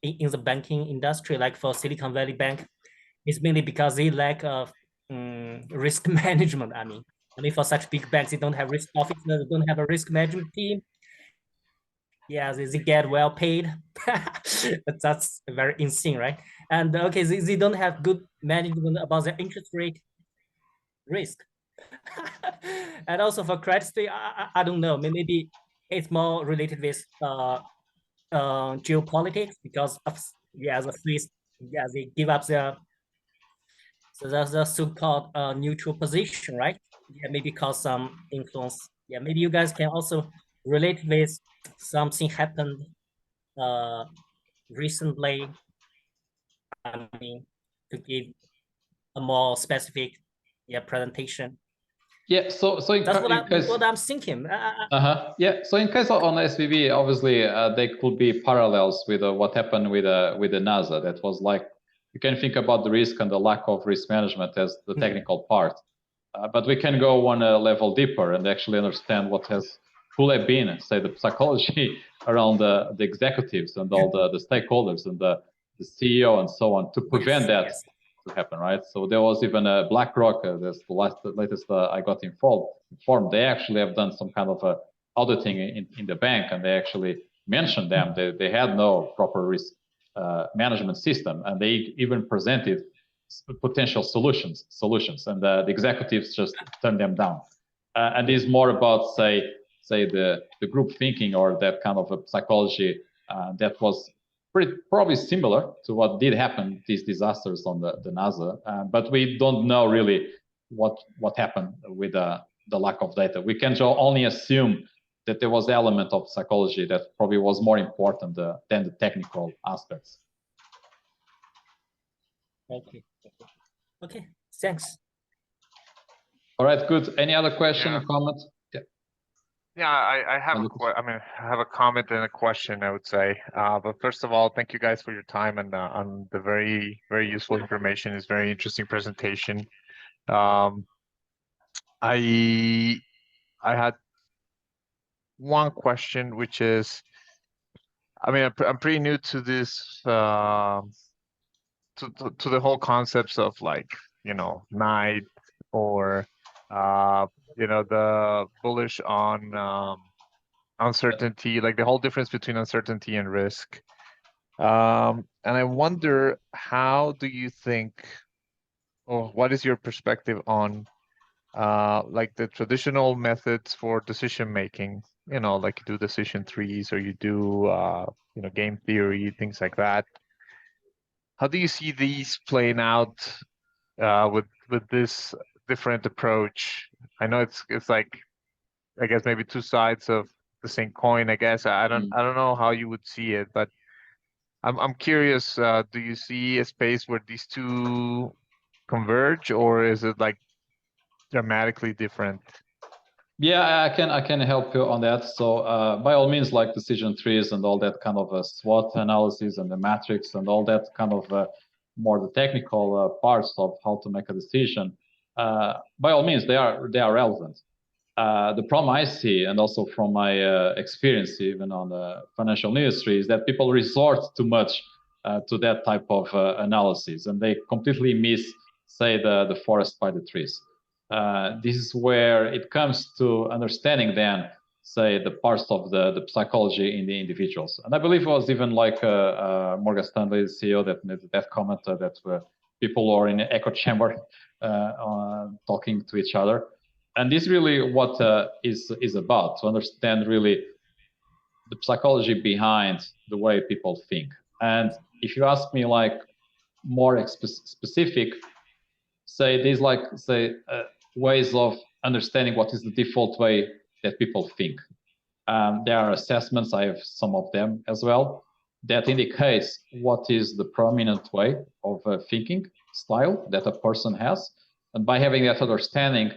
in the banking industry. Like for Silicon Valley Bank, it's mainly because they lack of risk management. I mean, for such big banks, they don't have risk officers, they don't have a risk management team. Yeah, they get well paid. That's very insane, right? And okay, they don't have good management about their interest rate risk. And also for credit suisse, I don't know, maybe it's more related with geopolitics, because of the Swiss, they give up their the so-called neutral position, right? Yeah, maybe cause some influence. Yeah, maybe you guys can also relate with something happened recently. I mean, to give a more specific presentation. Yeah, so in that's case, what I'm thinking. Yeah, so in case on SVB, obviously there could be parallels with what happened with the NASA. That was like, you can think about the risk and the lack of risk management as the technical part, but we can go one level deeper and actually understand what could have been, say, the psychology around the executives and all the stakeholders and the CEO and so on to prevent that to happen, right? So there was even a BlackRock, that's the latest I got informed. They actually have done some kind of auditing in the bank, and they actually mentioned them. They had no proper risk management system, and they even presented potential solutions, and the executives just turned them down. And it's more about say the group thinking or that kind of a psychology that was probably similar to what did happen, these disasters on the NASA, but we don't know really what happened with the lack of data. We can only assume that there was an element of psychology that probably was more important than the technical aspects. Okay. Okay, thanks. All right, good. Any other question, comment? Yeah. Yeah, I have I have a comment and a question, I would say. But first of all, thank you guys for your time and on the very, very useful information. It's very interesting presentation. I had one question, which is, I'm pretty new to this, to the whole concepts of like, night or, the bullish on uncertainty, like the whole difference between uncertainty and risk. And I wonder, how do you think, or what is your perspective on like the traditional methods for decision making, like you do decision trees or you do game theory, things like that. How do you see these playing out with this different approach? I know it's like, I guess maybe two sides of the same coin, I guess. I don't know how you would see it, but I'm curious, do you see a space where these two converge, or is it like dramatically different? Yeah, I can help you on that. So by all means, like decision trees and all that kind of SWOT analysis and the matrix and all that kind of more the technical parts of how to make a decision. By all means, they are relevant. The problem I see, and also from my experience even on the financial industry, is that people resort too much to that type of analysis, and they completely miss, say, the forest by the trees. This is where it comes to understanding then, say, the parts of the psychology in the individuals. And I believe it was even like Morgan Stanley CEO that made that comment that people are in an echo chamber talking to each other. And this is really what is about, to understand really the psychology behind the way people think. And if you ask me like more specific, say these like ways of understanding what is the default way that people think. There are assessments, I have some of them as well, that indicates what is the prominent way of thinking style that a person has. And by having that understanding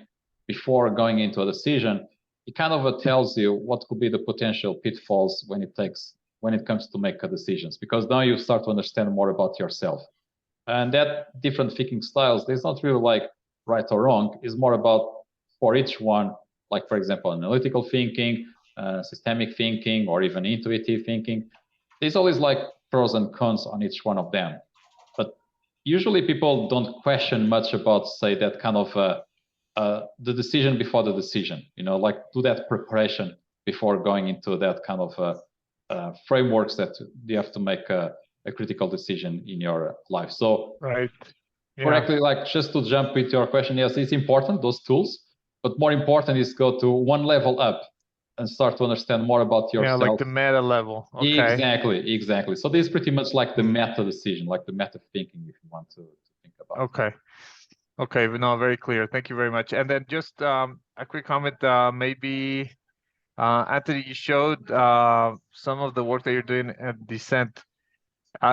before going into a decision, it kind of tells you what could be the potential pitfalls when it comes to make decisions, because now you start to understand more about yourself. And that different thinking styles, there's not really like right or wrong. It's more about for each one, like for example, analytical thinking, systemic thinking, or even intuitive thinking. There's always like pros and cons on each one of them. But usually people don't question much about, say, that kind of the decision before the decision, like do that preparation before going into that kind of frameworks that you have to make a critical decision in your life. So right. Yeah. Correctly, like just to jump with your question, yes, it's important, those tools, but more important is go to one level up and start to understand more about yourself. Yeah, like the meta level. Okay. Exactly. So this is pretty much like the meta decision, like the meta thinking, if you want to think about. Okay, no, very clear. Thank you very much. And then just a quick comment, maybe Anthony, you showed some of the work that you're doing at Descent.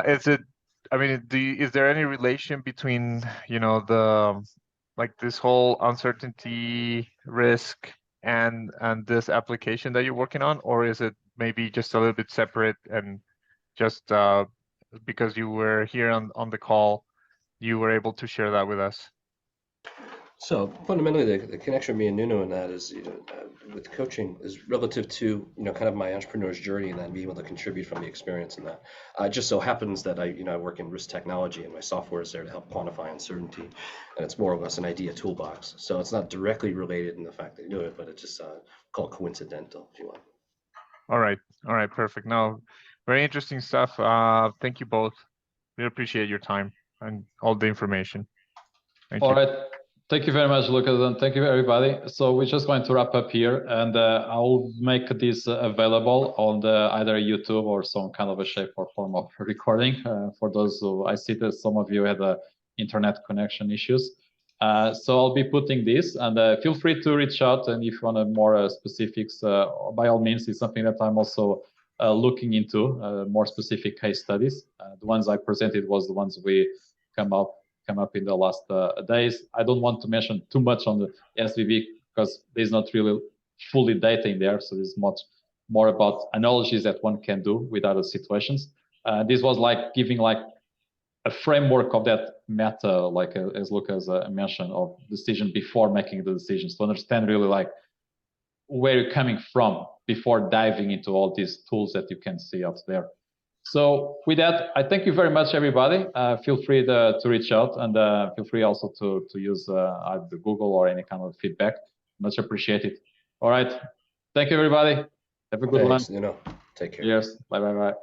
Is there any relation between, like this whole uncertainty risk and this application that you're working on, or is it maybe just a little bit separate and just because you were here on the call, you were able to share that with us? So fundamentally, the connection with me and Nuno in that is, with coaching is relative to, kind of my entrepreneur's journey and then being able to contribute from the experience in that. It just so happens that I work in risk technology and my software is there to help quantify uncertainty. And it's more or less an idea toolbox. So it's not directly related in the fact that you do it, but it's just called coincidental, if you want. All right, perfect. No, very interesting stuff. Thank you both. We appreciate your time and all the information. Thank you. All right. Thank you very much, Lucas, and thank you, everybody. So we're just going to wrap up here, and I'll make this available on either YouTube or some kind of a shape or form of recording for those who, I see that some of you had internet connection issues. So I'll be putting this, and feel free to reach out, and if you want more specifics, by all means, it's something that I'm also looking into, more specific case studies. The ones I presented was the ones we come up come up in the last days. I don't want to mention too much on the SVB because there's not really fully data in there. So there's much more about analogies that one can do with other situations. This was like giving like a framework of that meta, like as Lucas mentioned, of decision before making the decisions, to understand really like where you're coming from before diving into all these tools that you can see out there. So with that, I thank you very much, everybody. Feel free to reach out, and feel free also to use either Google or any kind of feedback. Much appreciated. All right. Thank you, everybody. Have a good one. Thanks, Nuno. Take care. Cheers. Bye, bye, bye.